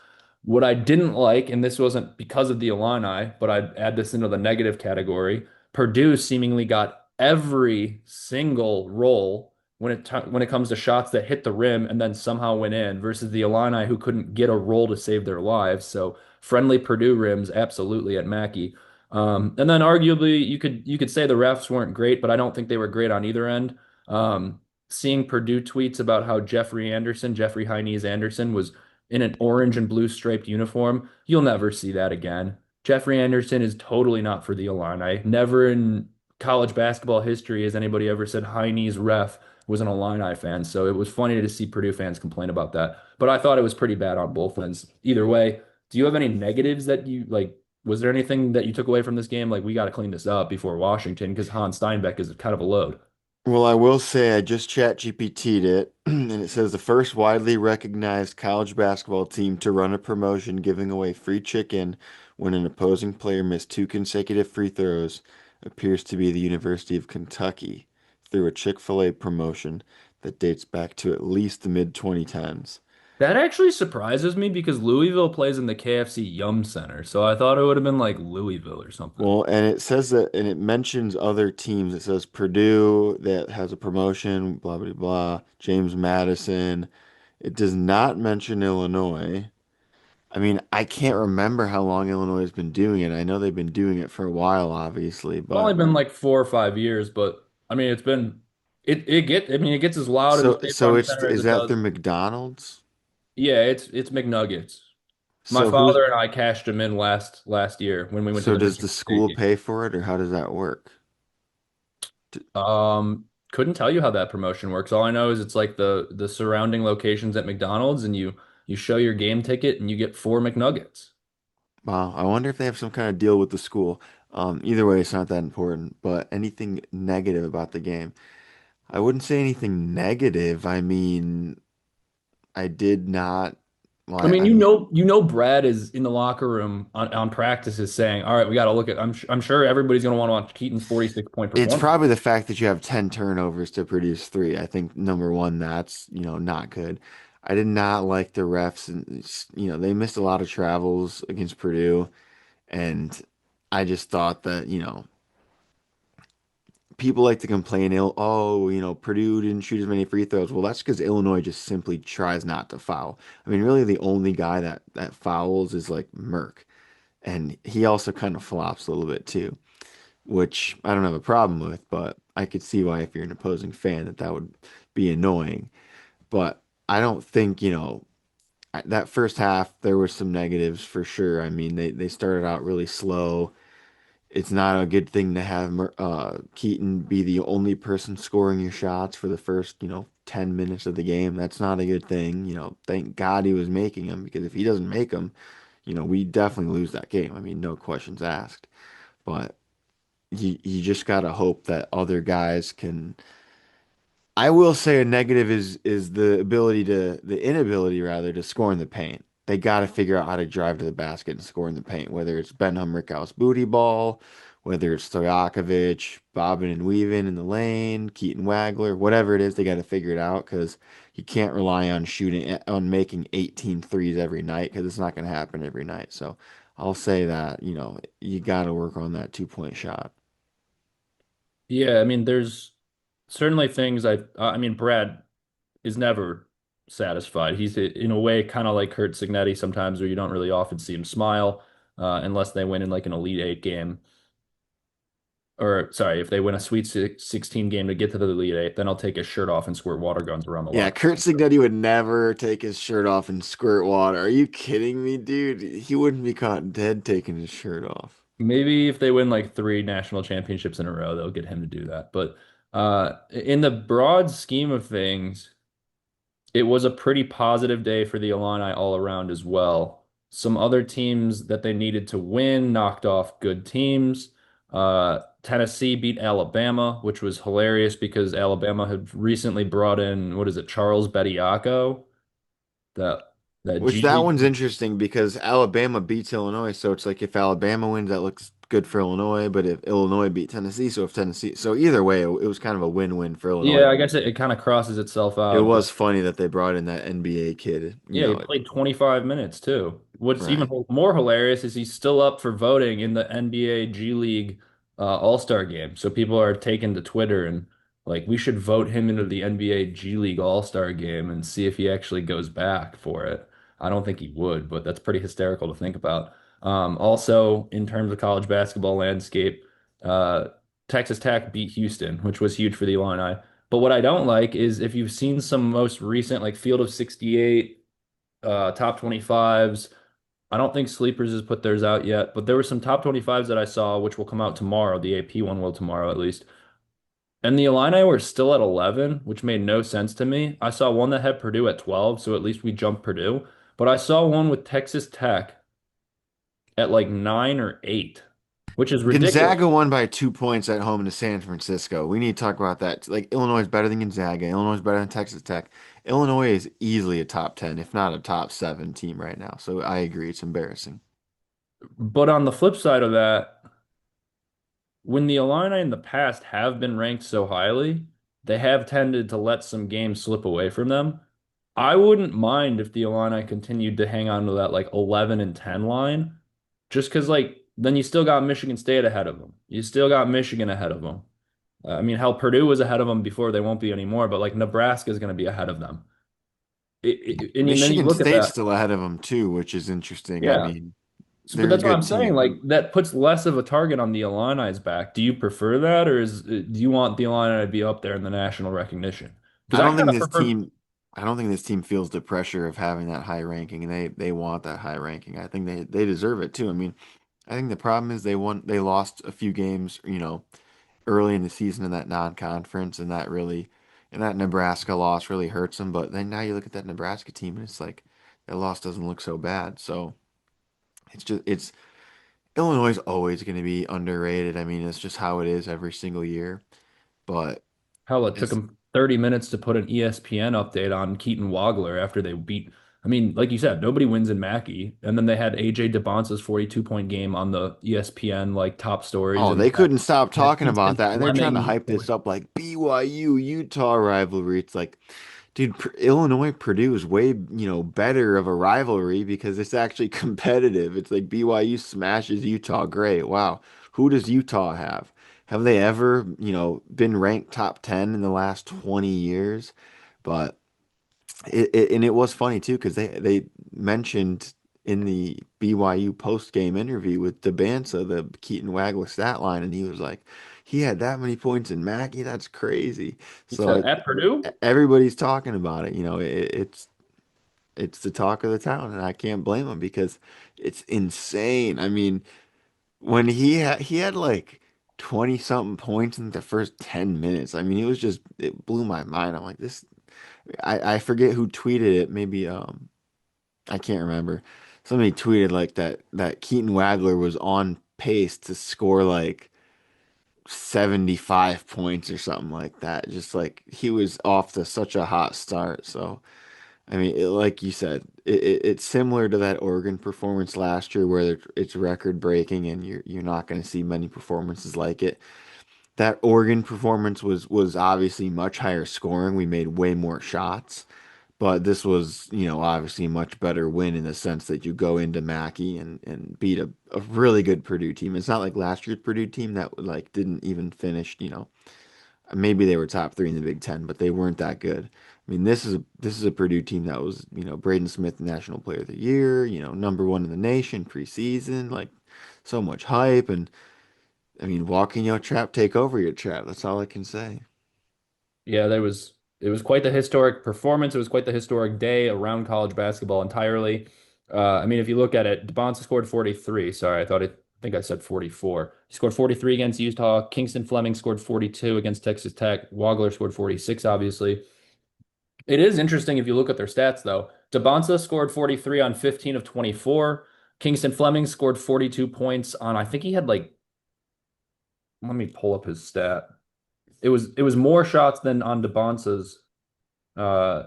What I didn't like, and this wasn't because of the Illini, but I'd add this into the negative category. Purdue seemingly got every single roll when it comes to shots that hit the rim and then somehow went in versus the Illini who couldn't get a roll to save their lives. So friendly Purdue rims absolutely at Mackey. And then arguably you could say the refs weren't great, but I don't think they were great on either end. Seeing Purdue tweets about how Jeffrey Heinz Anderson was in an orange and blue striped uniform, you'll never see that again. Jeffrey Anderson is totally not for the Illini. Never in college basketball history has anybody ever said Heinz ref was an Illini fan. So it was funny to see Purdue fans complain about that. But I thought it was pretty bad on both ends. Either way, do you have any negatives that you like? Was there anything that you took away from this game? Like, we got to clean this up before Washington because Hans Steinbeck is kind of a load. Well, I will say I just chat GPT'd it, and it says the first widely recognized college basketball team to run a promotion giving away free chicken when an opposing player missed two consecutive free throws appears to be the University of Kentucky through a Chick-fil-A promotion that dates back to at least the mid 2010s. That actually surprises me because Louisville plays in the KFC Yum Center. So I thought it would have been like Louisville or something. Well, and it says that, and it mentions other teams. It says Purdue that has a promotion, blah, blah, blah. James Madison. It does not mention Illinois. I mean, I can't remember how long Illinois has been doing it. I know they've been doing it for a while, obviously, It's only but been like 4 or 5 years, but I mean, it gets as loud in the State so Farm it's Center as is it that does. through McDonald's? Yeah, it's McNuggets. My So who's father and I cashed them in last year when we went to so the does Michigan the State school game. pay for it, or how does that work? Couldn't tell you how that promotion works. All I know is it's like the surrounding locations at McDonald's, and you show your game ticket and you get 4 McNuggets. Wow, I wonder if they have some kind of deal with the school. Either way, it's not that important. But anything negative about the game? I wouldn't say anything negative. I mean, I did not. Well, I mean, I mean, Brad is in the locker room on practices saying, "All right, we got to look at." I'm sure everybody's going to want to watch Keaton's 46-point it's performance. probably the fact that you have 10 turnovers to produce three. I think number one, that's, not good. I did not like the refs, and they missed a lot of travels against Purdue, and I just thought that, people like to complain, oh, Purdue didn't shoot as many free throws. Well, that's because Illinois just simply tries not to foul. I mean, really, the only guy that fouls is like Merck, and he also kind of flops a little bit too, which I don't have a problem with, but I could see why if you're an opposing fan that would be annoying. But I don't think, that first half there were some negatives for sure. I mean, they started out really slow. It's not a good thing to have Keaton be the only person scoring your shots for the first, 10 minutes of the game. That's not a good thing. Thank God he was making them, because if he doesn't make them, we definitely lose that game. I mean, no questions asked. But you just got to hope that other guys can. I will say a negative is the inability rather to score in the paint. They got to figure out how to drive to the basket and score in the paint, whether it's Ben Humrickhouse booty ball, whether it's Stojakovic bobbing and weaving in the lane, Keaton Wagler, whatever it is, they got to figure it out, because you can't rely on making 18 threes every night, because it's not going to happen every night. So I'll say that, you got to work on that 2-point shot. Yeah, I mean, there's certainly things I mean, Brad is never satisfied. He's in a way kind of like Kurt Signetti sometimes, where you don't really often see him smile unless they win in like an Elite Eight game. Or sorry, if they win a Sweet 16 game to get to the Elite Eight, then I'll take his shirt off and squirt water guns around the Yeah, locker Kurt room. Signetti would never take his shirt off and squirt water. Are you kidding me, dude? He wouldn't be caught dead taking his shirt off. Maybe if they win like 3 national championships in a row, they'll get him to do that. But in the broad scheme of things, it was a pretty positive day for the Illini all around as well. Some other teams that they needed to win knocked off good teams. Tennessee beat Alabama, which was hilarious because Alabama had recently brought in, what is it, Charles Bediako, that that Which G that League. one's interesting because Alabama beats Illinois, so it's like if Alabama wins, that looks good for Illinois. But if Illinois beat Tennessee, so either way, it was kind of a win-win for Illinois. Yeah, I guess it kind of crosses itself It out, but was funny that they brought in that NBA kid. yeah, he played 25 minutes too. What's even Right. more hilarious is he's still up for voting in the NBA G League All-Star game. So people are taking to Twitter and like, we should vote him into the NBA G League All-Star game and see if he actually goes back for it. I don't think he would, but that's pretty hysterical to think about. Also, in terms of college basketball landscape, uh, Texas Tech beat Houston, which was huge for the Illini. But what I don't like is if you've seen some most recent like Field of 68 top 25s. I don't think Sleepers has put theirs out yet, but there were some top 25s that I saw, which will come out tomorrow. The AP one will tomorrow at least. And the Illini were still at 11, which made no sense to me. I saw one that had Purdue at 12, so at least we jumped Purdue. But I saw one with Texas Tech at like 9 or 8, which is ridiculous. Gonzaga won by 2 points at home to San Francisco. We need to talk about that. Like, Illinois is better than Gonzaga. Illinois is better than Texas Tech. Illinois is easily a top 10, if not a top 7 team right now. So I agree. It's embarrassing. But on the flip side of that, when the Illini in the past have been ranked so highly, they have tended to let some games slip away from them. I wouldn't mind if the Illini continued to hang on to that like 11 and 10 line, just because like then you still got Michigan State ahead of them. You still got Michigan ahead of them. I mean, hell, Purdue was ahead of them before. They won't be anymore, but like Nebraska is going to be ahead of them. And then you Michigan look at State's that. still ahead of them too, which is interesting. I Yeah. mean, But they're a that's what I'm good saying. team. Like that puts less of a target on the Illini's back. Do you prefer that, or do you want the Illini to be up there in the national recognition? Because I I don't kind think of this prefer. team I don't think this team feels the pressure of having that high ranking and they want that high ranking. I think they deserve it too. I mean, I think the problem is they lost a few games, early in the season in that non-conference and that Nebraska loss really hurts them, but then now you look at that Nebraska team and it's like that loss doesn't look so bad. So, it's Illinois is always going to be underrated. I mean, it's just how it is every single year. But Hell, it took it's them 30 minutes to put an ESPN update on Keaton Wagler after they beat. I mean, like you said, nobody wins in Mackey. And then they had AJ DeBonce's 42-point game on the ESPN like top stories. Oh, And they they couldn't stop had talking about Kingston that, and they're trying to Fleming hype this scored. up like BYU Utah rivalry. It's like, dude, Illinois Purdue is way, better of a rivalry because it's actually competitive. It's like BYU smashes Utah. Great. Wow. Who does Utah have? Have they ever, been ranked top 10 in the last 20 years? But and it was funny too because they mentioned in the BYU post game interview with Debansa the Keaton Wagler stat line, and he was like, he had that many points in Mackey. That's crazy. He So said at Purdue? everybody's talking about it. It's the talk of the town, and I can't blame him because it's insane. I mean, when he had like 20 something points in the first 10 minutes. I mean, it blew my mind. I'm like, this I forget who tweeted it. Maybe I can't remember. Somebody tweeted like that Keaton Wagler was on pace to score like 75 points or something like that. Just like he was off to such a hot start. So I mean, like you said, it's similar to that Oregon performance last year where it's record breaking and you're not going to see many performances like it. That Oregon performance was obviously much higher scoring. We made way more shots. But this was, obviously a much better win in the sense that you go into Mackey and beat a really good Purdue team. It's not like last year's Purdue team that like didn't even finish, maybe they were top three in the Big Ten, but they weren't that good. I mean, this is a Purdue team that was, Braden Smith, National Player of the Year, number one in the nation preseason, like so much hype. And I mean, walk in your trap, take over your trap. That's all I can say. Yeah, it was quite the historic performance. It was quite the historic day around college basketball entirely. I mean, if you look at it, DeBonce scored 43. Sorry, I think I said 44. He scored 43 against Utah. Kingston Fleming scored 42 against Texas Tech. Wagler scored 46, obviously. It is interesting if you look at their stats, though. DeBonce scored 43 on 15 of 24. Kingston Fleming scored 42 points on, I think he had like, let me pull up his stat. It was more shots than on DeBonce's. Uh,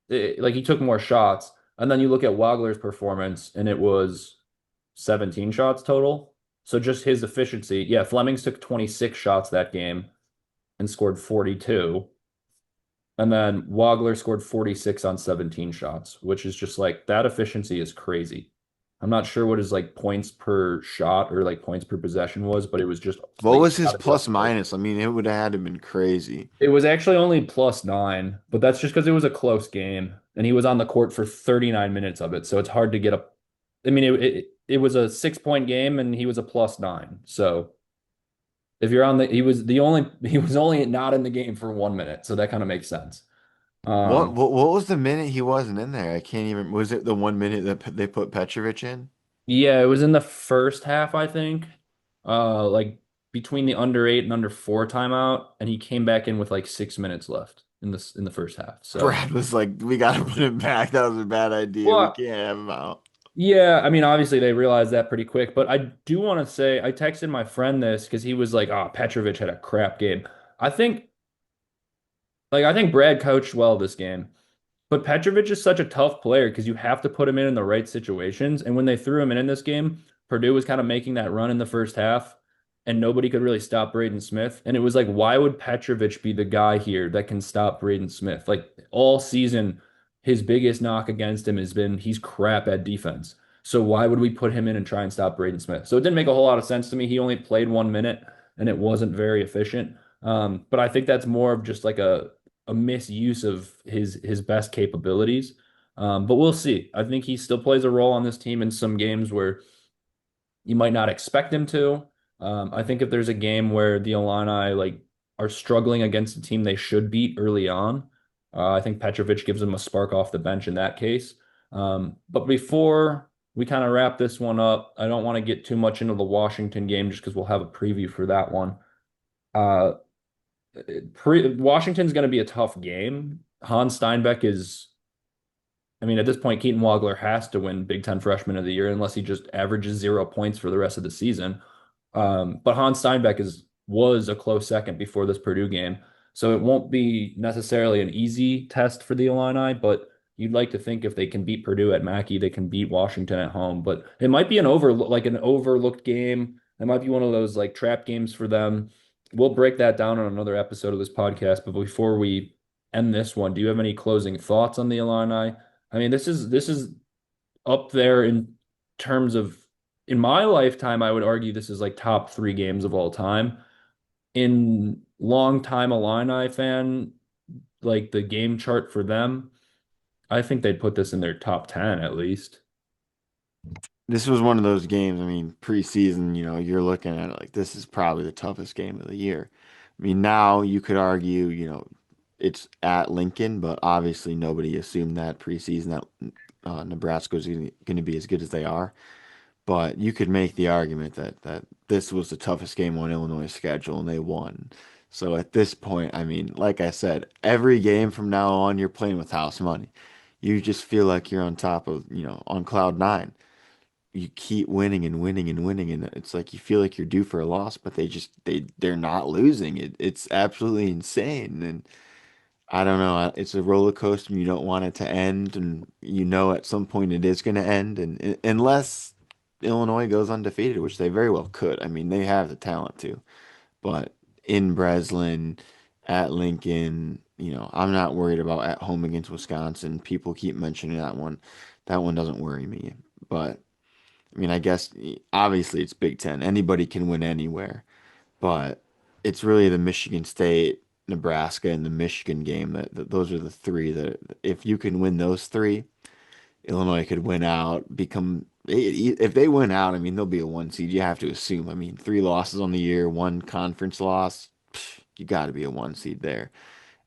like he took more shots, and then you look at Wagler's performance, and it was 17 shots total. So just his efficiency. Yeah, Flemings took 26 shots that game and scored 42. And then Wagler scored 46 on 17 shots, which is just like that efficiency is crazy. I'm not sure what his like points per shot or like points per possession was, but it was just What like was his out of this plus world. minus? I mean, it would have had to been crazy. It was actually only +9, but that's just because it was a close game and he was on the court for 39 minutes of it. So it's hard to get a. I mean, it was a 6 point game and he was a +9. So if you're on the, he was only not in the game for 1 minute. So that kind of makes sense. Um, What was the minute he wasn't in there? I can't even. Was it the 1 minute that they put Petrovic in? yeah, it was in the first half, I think. Like between the under 8 and under 4 timeout, and he came back in with like 6 minutes left in the first half. So. Brad was like, "We got to put him back. That was a bad idea. We Well, can't have him out." yeah, I mean, obviously they realized that pretty quick, but I do want to say I texted my friend this because he was like, "Oh, Petrovic had a crap game." I think, I think Brad coached well this game, but Petrovic is such a tough player because you have to put him in the right situations. And when they threw him in this game, Purdue was kind of making that run in the first half. and nobody could really stop Braden Smith. And it was like, why would Petrovic be the guy here that can stop Braden Smith? Like all season, his biggest knock against him has been he's crap at defense. So why would we put him in and try and stop Braden Smith? So it didn't make a whole lot of sense to me. He only played 1 minute and it wasn't very efficient. But I think that's more of just like a misuse of his best capabilities. But we'll see. I think he still plays a role on this team in some games where you might not expect him to. I think if there's a game where the Illini like are struggling against a team they should beat early on, I think Petrovic gives them a spark off the bench in that case. But before we kind of wrap this one up, I don't want to get too much into the Washington game just because we'll have a preview for that one. Uh, Washington's going to be a tough game. Hans Steinbeck is, I mean, at this point, Keaton Wagler has to win Big Ten Freshman of the Year unless he just averages 0 points for the rest of the season. But Hans Steinbeck was a close second before this Purdue game. So it won't be necessarily an easy test for the Illini, but you'd like to think if they can beat Purdue at Mackey, they can beat Washington at home. But it might be an overlooked game. It might be one of those like trap games for them. We'll break that down on another episode of this podcast. But before we end this one, do you have any closing thoughts on the Illini? I mean, this is up there in terms of in my lifetime, I would argue this is like top three games of all time. In long time Illini fan, like the game chart for them, I think they'd put this in their top 10 at least. This was one of those games. I mean, preseason, you're looking at it like this is probably the toughest game of the year. I mean, now you could argue, it's at Lincoln, but obviously nobody assumed that preseason that Nebraska was going to be as good as they are. But you could make the argument that this was the toughest game on Illinois' schedule and they won. So at this point, I mean, like I said, every game from now on, you're playing with house money. You just feel like you're on top of, on cloud nine. You keep winning and winning and winning, and it's like you feel like you're due for a loss, but they're not losing. It's absolutely insane. And I don't know. It's a roller coaster, and you don't want it to end, and at some point it is going to end, and unless Illinois goes undefeated, which they very well could. I mean, they have the talent to, but in Breslin, at Lincoln, I'm not worried about at home against Wisconsin. People keep mentioning that one. That one doesn't worry me, but I mean, I guess obviously it's Big Ten. Anybody can win anywhere, but it's really the Michigan State, Nebraska, and the Michigan game that those are the three that if you can win those three, Illinois could win out, become if they win out, I mean they'll be a 1 seed. You have to assume. I mean, 3 losses on the year, one conference loss, you got to be a 1 seed there.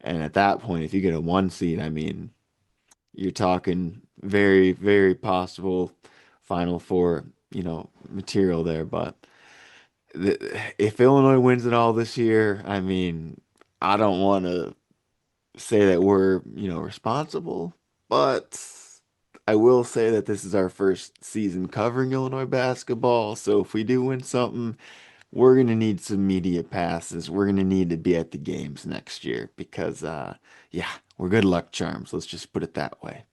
And at that point, if you get a 1 seed, I mean, you're talking very, very possible Final Four, material there. But if Illinois wins it all this year, I mean, I don't want to say that we're, responsible, but I will say that this is our first season covering Illinois basketball. So if we do win something, we're going to need some media passes. We're going to need to be at the games next year because, yeah, we're good luck charms. Let's just put it that way.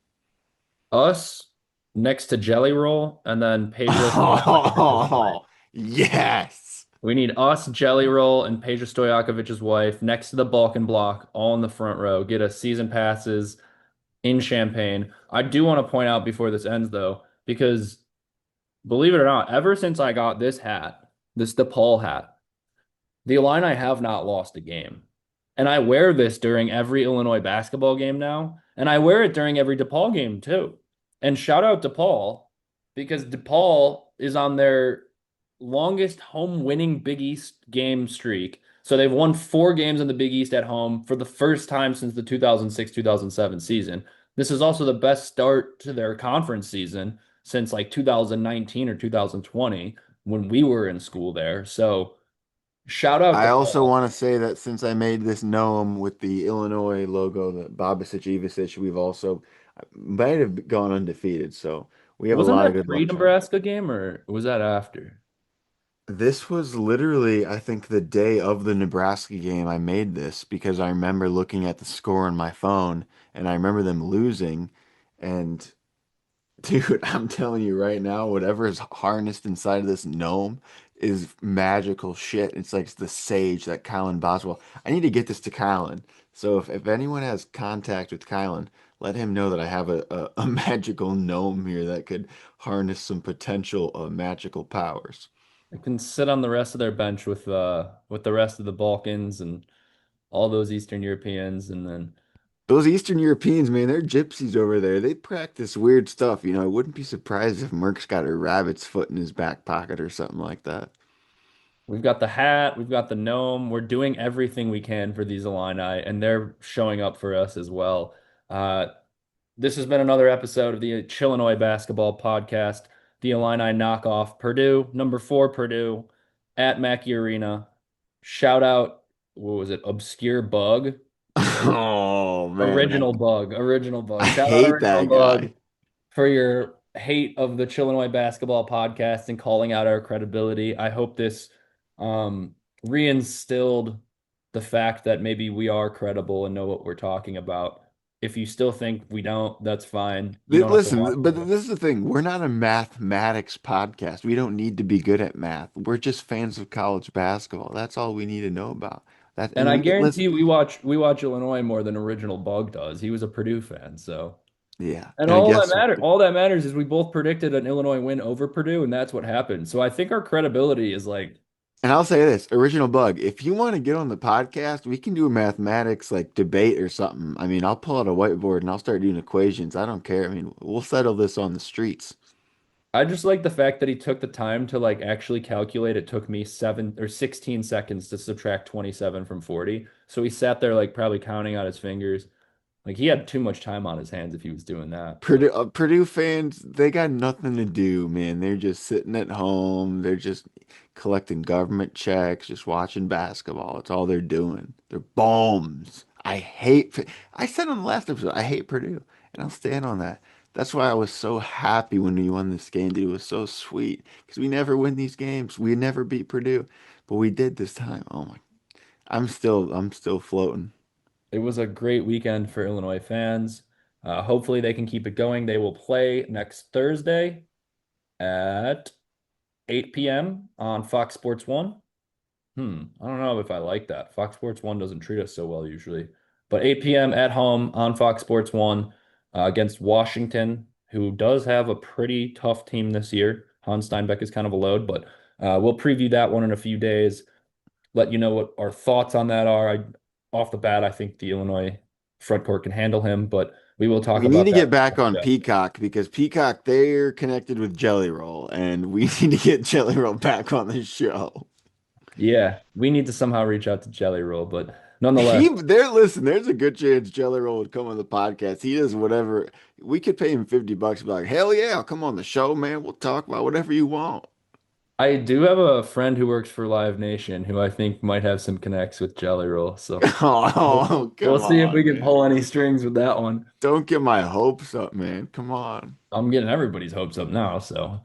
Us next to Jelly Roll and then Pedro. Oh, yes. We need us, Jelly Roll, and Peja Stojakovic's wife next to the Balkan block, all in the front row. Get us season passes in Champaign. I do want to point out before this ends, though, because believe it or not, ever since I got this hat, this DePaul hat, the Illini have not lost a game. And I wear this during every Illinois basketball game now, and I wear it during every DePaul game too. And shout out DePaul because DePaul is on their longest home winning Big East game streak. So they've won 4 games in the Big East at home for the first time since the 2006-2007 season. This is also the best start to their conference season since like 2019 or 2020 when we were in school there. So shout out I to also Paul. want to say that since I made this gnome with the Illinois logo, the Babasic Ivasic, we've also might have gone undefeated. So we have a Wasn't lot of that good luck charms. pre-Nebraska game or was that after? This was literally, I think, the day of the Nebraska game I made this because I remember looking at the score on my phone and I remember them losing. And dude, I'm telling you right now, whatever is harnessed inside of this gnome is magical shit. It's like the sage that Kylan Boswell. I need to get this to Kylan. So if anyone has contact with Kylan, let him know that I have a magical gnome here that could harness some potential magical powers. I can sit on the rest of their bench with the rest of the Balkans and all those Eastern Europeans, and then Those Eastern Europeans, man, they're gypsies over there. They practice weird stuff. I wouldn't be surprised if Merc's got a rabbit's foot in his back pocket or something like that. we've got the hat, we've got the gnome. We're doing everything we can for these Illini, and they're showing up for us as well. Uh, this has been another episode of the Chillinois basketball podcast, the Illini knockoff. Purdue, number 4, Purdue, at Mackey Arena. Shout out, what was it? Obscure Bug. Oh man, Original Bug. Original Bug. I Shout out hate Original that Bug guy. for your hate of the Chillinois basketball podcast and calling out our credibility. I hope this reinstilled the fact that maybe we are credible and know what we're talking about. If you still think we don't, that's fine. You don't have to watch Listen, but it. this is the thing. We're not a mathematics podcast. We don't need to be good at math. We're just fans of college basketball. That's all we need to know about. That And and I we get guarantee listen. you we watch Illinois more than Original Bug does. He was a Purdue fan, so. Yeah, And and all that guess what? matters, all that matters is we both predicted an Illinois win over Purdue, and that's what happened. So I think our credibility is like, And I'll say this, Original Bug, if you want to get on the podcast, we can do a mathematics like debate or something. I'll pull out a whiteboard and I'll start doing equations. I don't care. We'll settle this on the streets. I just like the fact that he took the time to like actually calculate. It took me 16 seconds to subtract 27 from 40. So he sat there like probably counting on his fingers. Like he had too much time on his hands if he was doing that. Purdue fans, they got nothing to do, man. They're just sitting at home. They're just collecting government checks, just watching basketball. That's all they're doing. They're bums. I said on the last episode, I hate Purdue, and I'll stand on that. That's why I was so happy when we won this game, dude. It was so sweet because we never win these games. We never beat Purdue, but we did this time. Oh my, I'm still floating. It was a great weekend for Illinois fans. Hopefully they can keep it going. They will play next Thursday at 8 p.m. on Fox Sports 1. I don't know if I like that. Fox Sports 1 doesn't treat us so well usually. But 8 p.m. at home on Fox Sports 1 against Washington, who does have a pretty tough team this year. Hans Steinbeck is kind of a load, but we'll preview that one in a few days. Let you know what our thoughts on that are. Off the bat, I think the Illinois front court can handle him, but we will talk We need about to that. get back on Peacock because Peacock, they're connected with Jelly Roll, and we need to get Jelly Roll back on the show. Yeah, we need to somehow reach out to Jelly Roll, but nonetheless, Listen, there's a good chance Jelly Roll would come on the podcast. He does whatever. We could pay him $50 to be like, hell yeah, I'll come on the show, man. We'll talk about whatever you want. I do have a friend who works for Live Nation who I think might have some connects with Jelly Roll. So Oh, we'll come see if we on, can pull man. any strings with that one. Don't get my hopes up, man. Come on. I'm getting everybody's hopes up now. So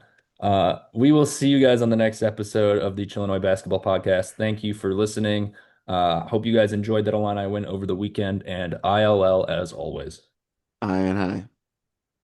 we will see you guys on the next episode of the Chillinois Basketball Podcast. Thank you for listening. Hope you guys enjoyed that Illini win over the weekend, and ILL as always. I and I.